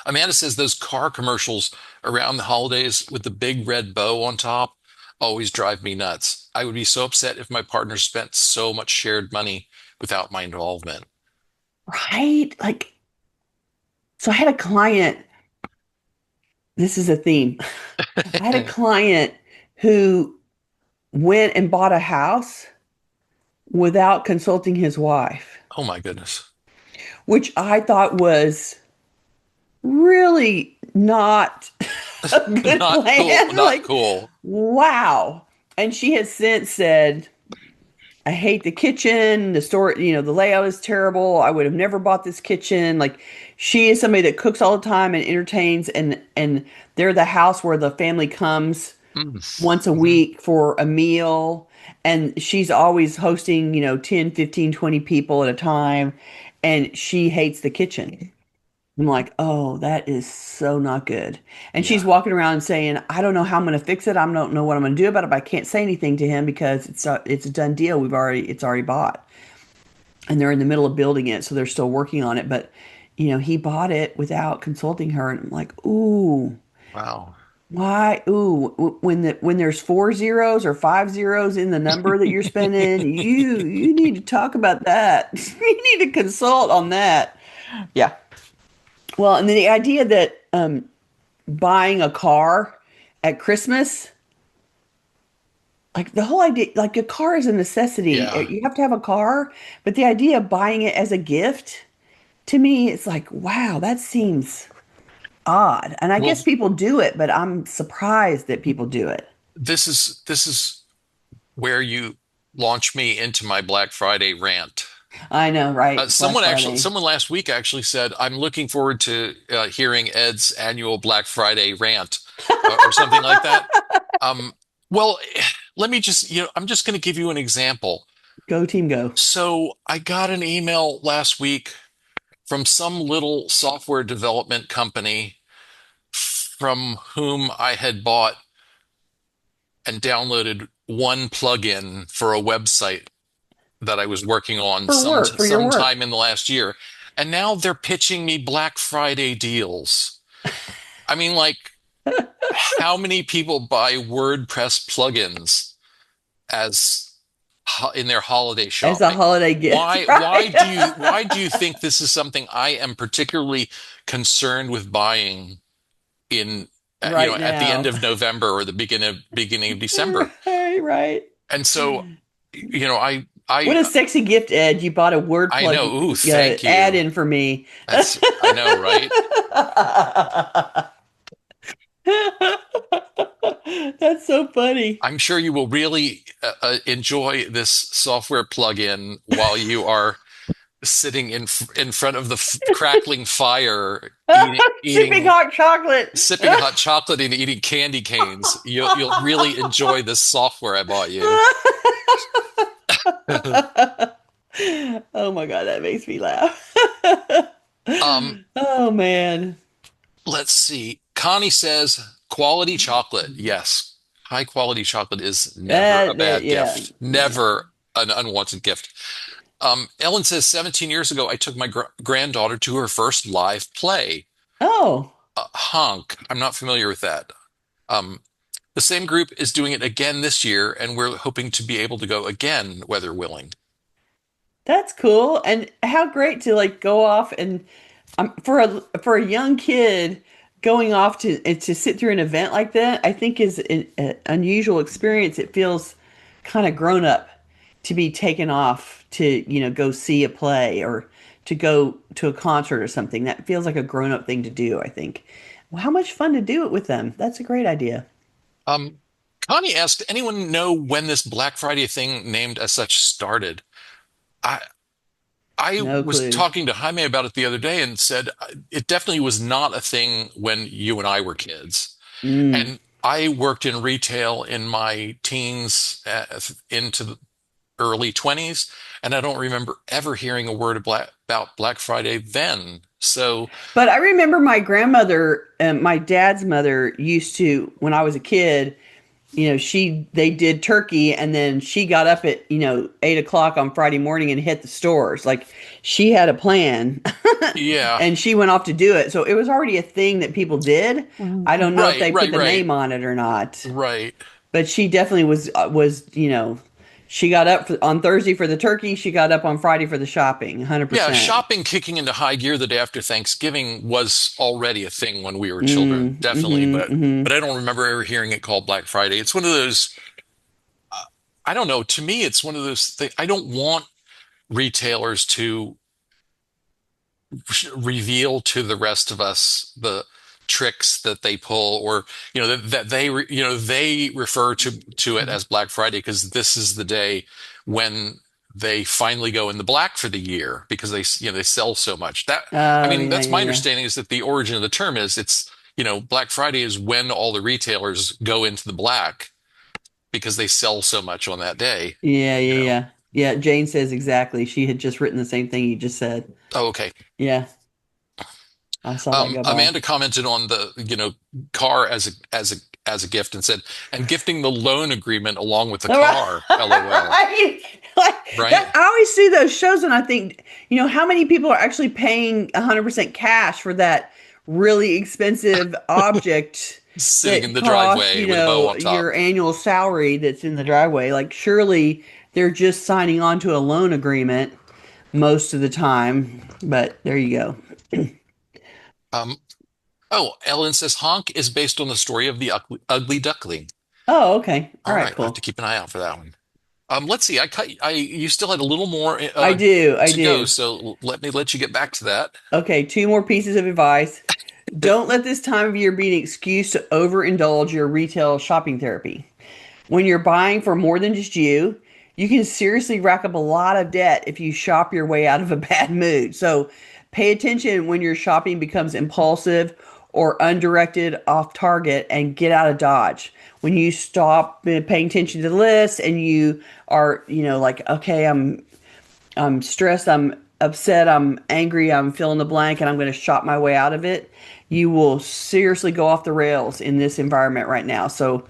Amanda says those car commercials around the holidays with the big red bow on top always drive me nuts. I would be so upset if my partner spent so much shared money without my involvement. Right? Like, so I had a client, this is a theme. I had a client who went and bought a house without consulting his wife, Oh my goodness. which I thought was really not a good Not cool. plan. Not Like, cool. wow. And she has since said, I hate the kitchen. The store, the layout is terrible. I would have never bought this kitchen. Like, she is somebody that cooks all the time and entertains, and they're the house where the family comes once a Mhm. week for a meal, and she's always hosting 10, 15, 20 people at a time, and she hates the kitchen. I'm like, oh, that is so not good. And she's Yeah. walking around saying, I don't know how I'm going to fix it. I don't know what I'm going to do about it, but I can't say anything to him because it's a done deal. It's already bought. And they're in the middle of building it, so they're still working on it. But, he bought it without consulting her. And I'm like, ooh, Wow. why? Ooh, when there's 4 zeros or 5 zeros in the number that you're spending, you need to talk about that. You need to consult on that. Yeah. Well, and then the idea that buying a car at Christmas, like the whole idea, like a car is a necessity. Yeah. You have to have a car, but the idea of buying it as a gift, to me, it's like, wow, that seems odd. And I Well, guess people do it, but I'm surprised that people do it. this is where you launch me into my Black Friday rant. I know, right? Black Friday. Someone last week actually said, I'm looking forward to hearing Ed's annual Black Friday rant or something like that. Um, well, let me just, I'm just going to give you an example. Go team go. So I got an email last week from some little software development company from whom I had bought and downloaded one plugin for a website that I was working on For work, for your work. sometime in the last year. And now they're pitching me Black Friday deals. I mean, like, how many people buy WordPress plugins as in their holiday As a shopping? holiday gift, Why right? do you think this is something I am particularly concerned with buying in Right at the end now. of November or the beginning of December? Right, right. And so, I What a sexy gift, Ed. You bought a word I plug know. Ooh, thank add you. in for me. I know, right? That's so funny. I'm sure you will really enjoy this software plugin while you are sitting in front of the crackling fire, Sipping hot chocolate. sipping hot chocolate and eating candy canes. You'll really enjoy this software I bought you. Oh my God, that makes me laugh. Um, Oh man. let's see. Connie says quality chocolate. Yes, high quality chocolate is never a That bad yeah, gift. yeah. Never an unwanted gift. Ellen says 17 years ago, I took my granddaughter to her first live play. Oh, Honk. I'm not familiar with that. Um, the same group is doing it again this year, and we're hoping to be able to go again, weather willing. that's cool. And how great to like go off and for a young kid going off to sit through an event like that, I think is an unusual experience. It feels kind of grown up to be taken off to, go see a play or to go to a concert or something. That feels like a grown up thing to do, I think. Well, how much fun to do it with them. That's a great idea. Um, Connie asked, anyone know when this Black Friday thing named as such started? I I No was clue. talking to Jaime about it the other day and said it definitely was not a thing when you and I were kids. Mm. And I worked in retail in my teens into the early 20s, and I don't remember ever hearing a word about Black Friday then. So, But I remember my grandmother and my dad's mother used to, when I was a kid, they did turkey and then she got up at 8 o'clock on Friday morning and hit the stores. Like she had a plan yeah, and she went off to do it, so it was already a thing that people did. I don't know if right, they put right, the right, name on it or not, right. but she definitely was she got up on Thursday for the turkey, she got up on Friday for the shopping, Yeah, 100%. shopping kicking into high gear the day after Thanksgiving was already a thing when we were children, Mm, definitely. But I don't remember ever hearing it called Black Friday. It's one of those. I don't know. To me, it's one of those things. I don't want retailers to reveal to the rest of us the tricks that they pull, or that they refer to it as Black Friday because this is the day when they finally go in the black for the year because they sell so much. That I Oh mean, yeah, that's yeah, my yeah. understanding is that the origin of the term is it's Black Friday is when all the retailers go into the black because they sell so much on that day. Yeah, You yeah, know. yeah. Yeah, Jane says exactly. She had just written the same thing you just said. Oh, okay. Yeah, I saw that go by. Amanda commented on the car as a gift and said, and gifting the loan agreement along with the car. LOL. Right? Like that, Right? I always see those shows and I think, how many people are actually paying 100% cash for that really expensive object Sitting in that the costs, driveway with a bow on top. your annual salary that's in the driveway. Like surely they're just signing on to a loan agreement most of the time. But there you go. Um, oh, Ellen says honk is based on the story of the ugly duckling. Oh, okay. All All right, right, I'll have to cool. keep an eye out for that one. Let's see. You still had a little more I do. I to go, do. so let me let you get back to that. Okay, two more pieces of advice. Don't let this time of year be an excuse to overindulge your retail shopping therapy. When you're buying for more than just you can seriously rack up a lot of debt if you shop your way out of a bad mood. So pay attention when your shopping becomes impulsive or undirected, off target, and get out of Dodge. When you stop paying attention to the list and you are, like, okay, I'm stressed, I'm upset, I'm angry, I'm fill in the blank, and I'm going to shop my way out of it, you will seriously go off the rails in this environment right now. So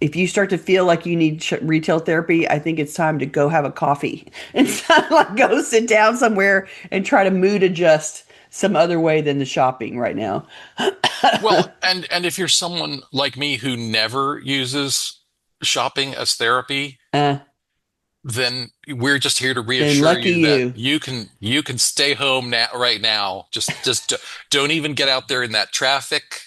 if you start to feel like you need retail therapy, I think it's time to go have a coffee and like go sit down somewhere and try to mood adjust some other way than the shopping right now. Well, and if you're someone like me who never uses shopping as therapy, Uh, then we're just here to then reassure lucky you that you. you can stay home now right now. Don't even get out there in that traffic.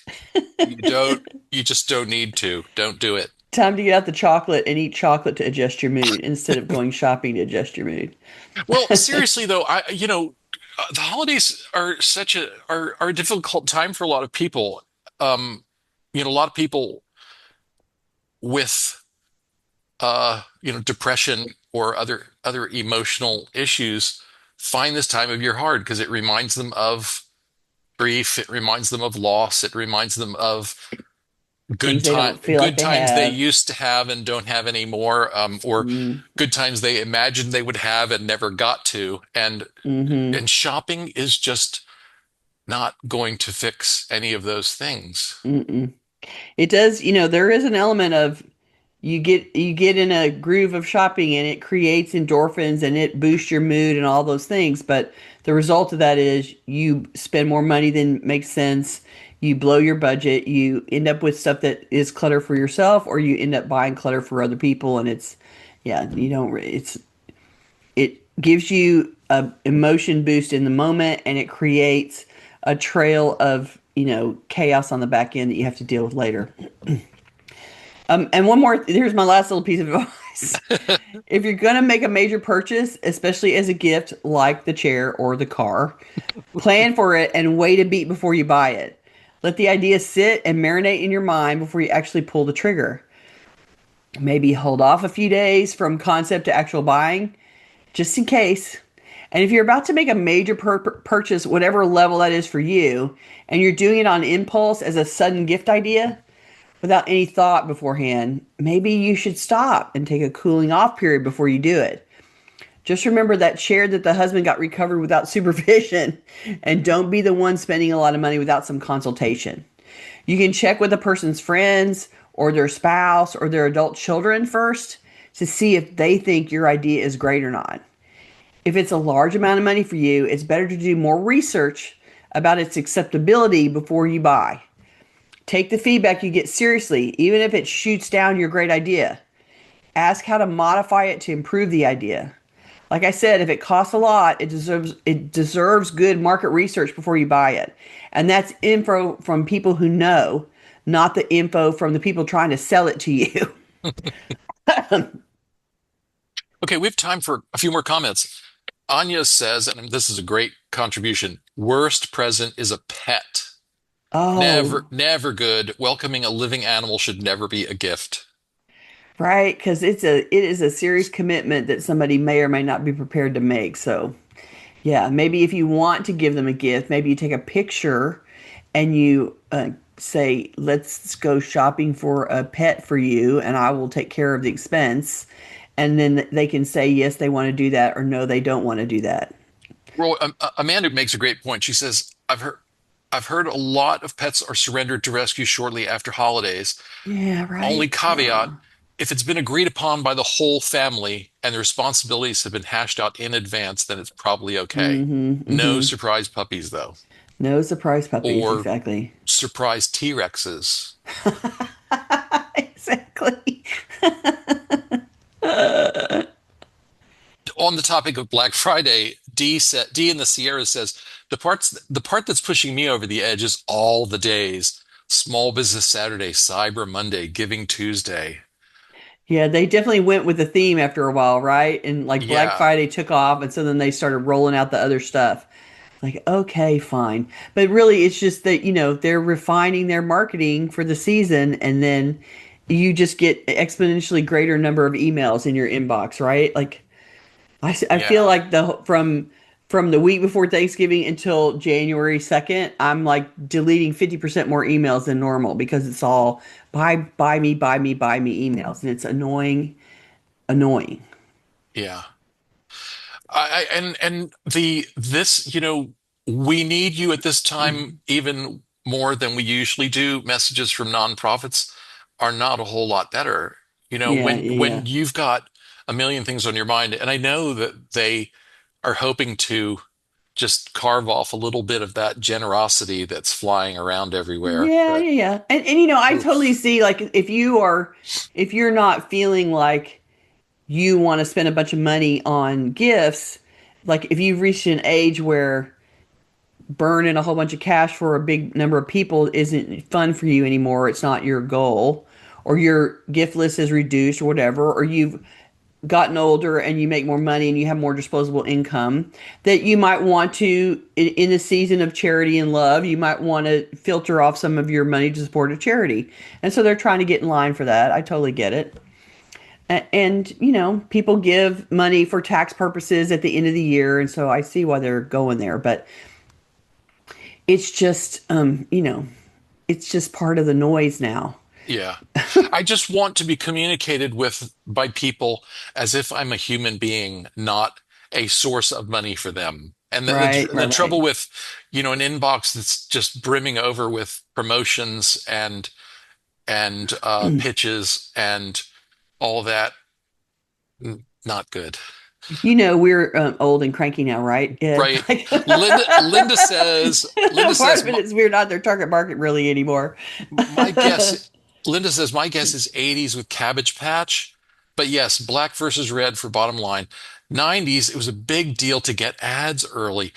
You don't you just don't need to. Don't do it. Time to get out the chocolate and eat chocolate to adjust your mood instead of going shopping to adjust your mood. Well, seriously though, the holidays are such are a difficult time for a lot of people. Um, a lot of people with depression or other emotional issues find this time of year hard because it reminds them of grief, it reminds them of loss, it reminds them of Things they don't feel like good they times they have. used to have and don't have anymore, or Mm, good times they imagined they would have and never got to. mm-hmm. And shopping is just not going to fix any of those things. Mm-mm. It does, there is an element of you get in a groove of shopping and it creates endorphins and it boosts your mood and all those things, but the result of that is you spend more money than makes sense. You blow your budget, you end up with stuff that is clutter for yourself or you end up buying clutter for other people and it's yeah, you don't it gives you a emotion boost in the moment and it creates a trail of, chaos on the back end that you have to deal with later. And one more, here's my last little piece of advice. If you're going to make a major purchase, especially as a gift like the chair or the car, plan for it and wait a beat before you buy it. Let the idea sit and marinate in your mind before you actually pull the trigger. Maybe hold off a few days from concept to actual buying, just in case. And if you're about to make a major purchase, whatever level that is for you, and you're doing it on impulse as a sudden gift idea, without any thought beforehand, maybe you should stop and take a cooling off period before you do it. Just remember that chair that the husband got recovered without supervision, and don't be the one spending a lot of money without some consultation. You can check with a person's friends or their spouse or their adult children first to see if they think your idea is great or not. If it's a large amount of money for you, it's better to do more research about its acceptability before you buy. Take the feedback you get seriously, even if it shoots down your great idea. Ask how to modify it to improve the idea. Like I said, if it costs a lot, it deserves good market research before you buy it. And that's info from people who know, not the info from the people trying to sell it to you. Okay, we have time for a few more comments. Anya says, and this is a great contribution, worst present is a pet. Oh, Never good. Welcoming a living animal should never be a gift. right, because it is a serious commitment that somebody may or may not be prepared to make. So, yeah, maybe if you want to give them a gift, maybe you take a picture and you say, let's go shopping for a pet for you, and I will take care of the expense. And then they can say, yes, they want to do that, or no, they don't want to do that. Well, Amanda makes a great point. She says, I've heard a lot of pets are surrendered to rescue shortly after holidays. Yeah, Only right. caveat, if it's been agreed upon by the whole family and the responsibilities have been hashed out in advance, then it's probably okay. Mm-hmm. No Mm-hmm. surprise puppies, though, No surprise puppies, or exactly. surprise T-Rexes. Exactly. On the topic of Black Friday, D in the Sierra says the part that's pushing me over the edge is all the days. Small Business Saturday, Cyber Monday, Giving Tuesday. Yeah, they definitely went with the theme after a while, right? And like Black Yeah, Friday took off, and so then they started rolling out the other stuff. Like, okay, fine. But really, it's just that, they're refining their marketing for the season, and then you just get exponentially greater number of emails in your inbox, right? Like, I feel yeah. like from the week before Thanksgiving until January 2nd, I'm like deleting 50% more emails than normal because it's all buy me, buy me, buy me emails. And it's annoying, annoying. Yeah. And the this, we need you at this time even more than we usually do. Messages from nonprofits are not a whole lot better. Yeah, When yeah, you've got a million things on your mind, and I know that they are hoping to just carve off a little bit of that generosity that's flying around everywhere. yeah, But yeah, yeah. And I totally oof, see like if you're not feeling like you want to spend a bunch of money on gifts, like if you've reached an age where burning a whole bunch of cash for a big number of people isn't fun for you anymore, it's not your goal, or your gift list is reduced or whatever, or you've gotten older and you make more money and you have more disposable income, that you might want to, in a season of charity and love, you might want to filter off some of your money to support a charity. And so they're trying to get in line for that. I totally get it. And, people give money for tax purposes at the end of the year. And so I see why they're going there. But it's just, it's just part of the noise now. yeah. I just want to be communicated with by people as if I'm a human being, not a source of money for them. And Right, the right, trouble right. with, an inbox that's just brimming over with promotions and pitches and all that, not good. We're old and cranky now, right? Yeah. Right. Like, Linda part says, of it is we're not their target market really anymore. my guess, Linda says, my guess is 80s with Cabbage Patch. But yes, black versus red for bottom line. 90s, it was a big deal to get ads early.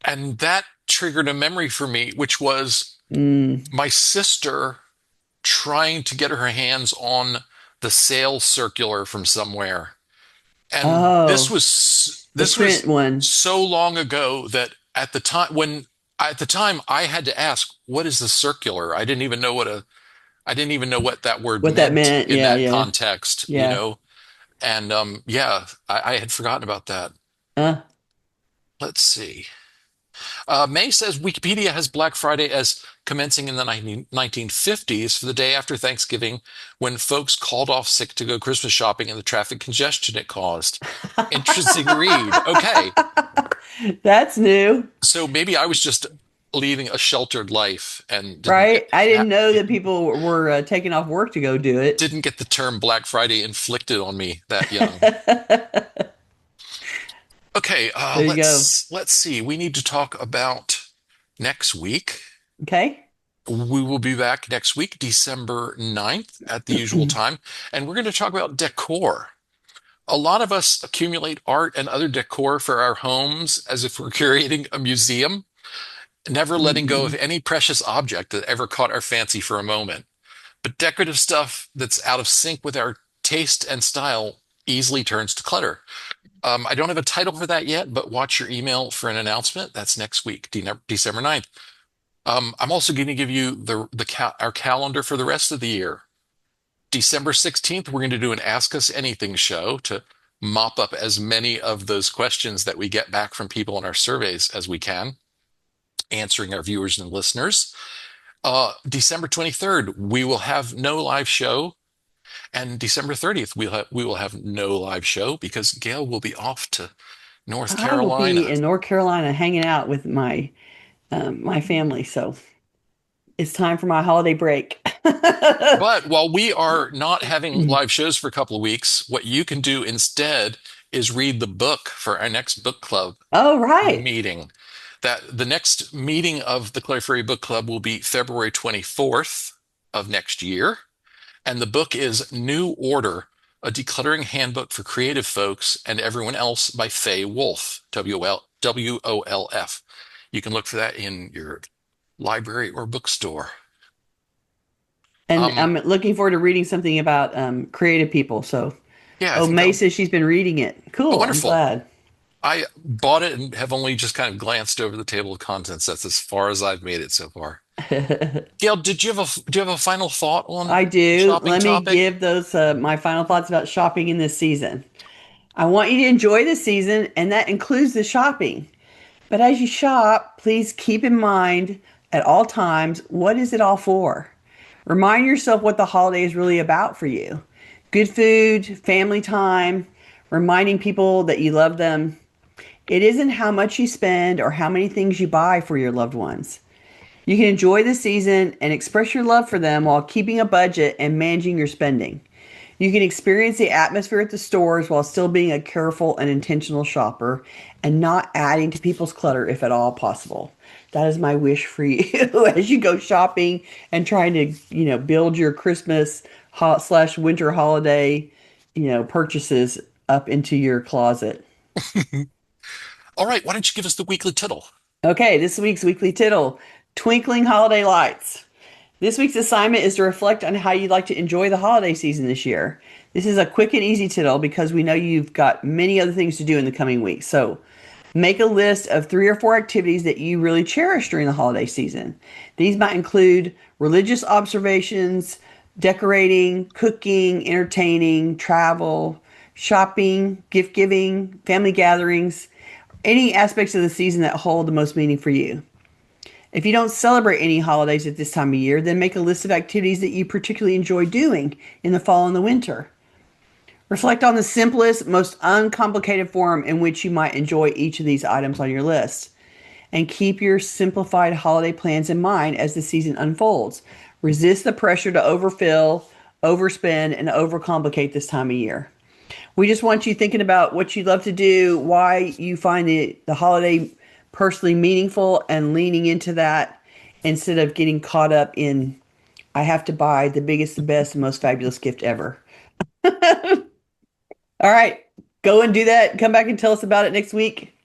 And that triggered a memory for me, which was Mm. my sister trying to get her hands on the sales circular from somewhere. And Oh, the this print was one. so long ago that at the time I had to ask, what is the circular? I didn't even know what that word What that meant meant? in Yeah, that yeah, context. yeah. And yeah, I had forgotten about that. Uh, Let's see. May says Wikipedia has Black Friday as commencing in the 1950s for the day after Thanksgiving when folks called off sick to go Christmas shopping and the traffic congestion it caused. Interesting read. Okay. that's new, So maybe I was just leading a sheltered life and right? I didn't know that people were taking off work to go do it. didn't get the term Black Friday inflicted on me that young. Okay, There you go. let's see. We need to talk about next week. Okay. We will be back next week, December 9th at the usual time, and we're going to talk about decor. A lot of us accumulate art and other decor for our homes as if we're curating a museum, never letting go of Mhm. any precious object that ever caught our fancy for a moment. But decorative stuff that's out of sync with our taste and style easily turns to clutter. I don't have a title for that yet, but watch your email for an announcement. That's next week, December 9th. I'm also going to give you our calendar for the rest of the year. December 16th, we're going to do an Ask Us Anything show to mop up as many of those questions that we get back from people in our surveys as we can, answering our viewers and listeners. December 23rd, we will have no live show. And December 30th, we will have no live show because Gail will be off to North I will be Carolina. in North Carolina hanging out with my family, so it's time for my holiday break. But while we are not having live shows for a couple of weeks, what you can do instead is read the book for our next book club Oh, right. meeting. That the next meeting of the Clutter Fairy Book Club will be February 24th of next year. And the book is New Order, a decluttering handbook for creative folks and everyone else by Faye Wolf, WOLF. You can look for that in your library or bookstore. And Um, I'm looking forward to reading something about creative people. So, yeah, I oh, think May that'll. says she's been reading it. Oh, Cool. I'm wonderful. glad. I bought it and have only just kind of glanced over the table of contents. That's as far as I've made it so far. Gail, do you have a final thought on I the do. shopping Let me topic? give those my final thoughts about shopping in this season. I want you to enjoy the season, and that includes the shopping. But as you shop, please keep in mind at all times, what is it all for? Remind yourself what the holiday is really about for you. Good food, family time, reminding people that you love them. It isn't how much you spend or how many things you buy for your loved ones. You can enjoy the season and express your love for them while keeping a budget and managing your spending. You can experience the atmosphere at the stores while still being a careful and intentional shopper and not adding to people's clutter if at all possible. That is my wish for you as you go shopping and trying to, build your Christmas slash winter holiday, purchases up into your closet. All right, why don't you give us the weekly tittle? Okay, this week's weekly tittle, Twinkling Holiday Lights. This week's assignment is to reflect on how you'd like to enjoy the holiday season this year. This is a quick and easy tittle because we know you've got many other things to do in the coming weeks. So make a list of 3 or 4 activities that you really cherish during the holiday season. These might include religious observations, decorating, cooking, entertaining, travel, shopping, gift giving, family gatherings, any aspects of the season that hold the most meaning for you. If you don't celebrate any holidays at this time of year, then make a list of activities that you particularly enjoy doing in the fall and the winter. Reflect on the simplest, most uncomplicated form in which you might enjoy each of these items on your list. And keep your simplified holiday plans in mind as the season unfolds. Resist the pressure to overfill, overspend, and overcomplicate this time of year. We just want you thinking about what you love to do, why you find the holiday personally meaningful, and leaning into that instead of getting caught up in, I have to buy the biggest, the best, and most fabulous gift ever. All right, go and do that. Come back and tell us about it next week.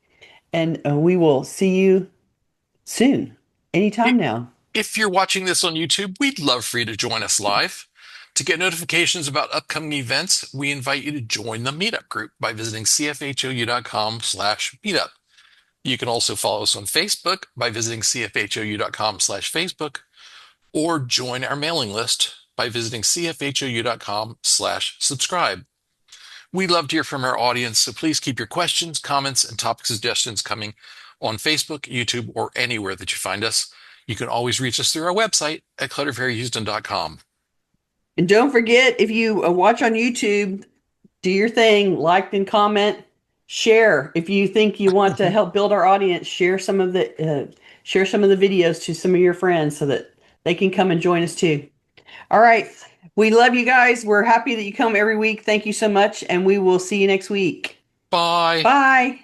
And we will see you soon, anytime now. If you're watching this on YouTube, we'd love for you to join us live. To get notifications about upcoming events, we invite you to join the meetup group by visiting cfhou.com/meetup. You can also follow us on Facebook by visiting cfhou.com/Facebook or join our mailing list by visiting cfhou.com/subscribe. We love to hear from our audience, so please keep your questions, comments, and topic suggestions coming on Facebook, YouTube, or anywhere that you find us. You can always reach us through our website at clutterfairyhouston.com. And don't forget, if you watch on YouTube, do your thing, like and comment, share. If you think you want to help build our audience, share some of the videos to some of your friends so that they can come and join us too. All right. We love you guys. We're happy that you come every week. Thank you so much. And we will see you next week. Bye. Bye.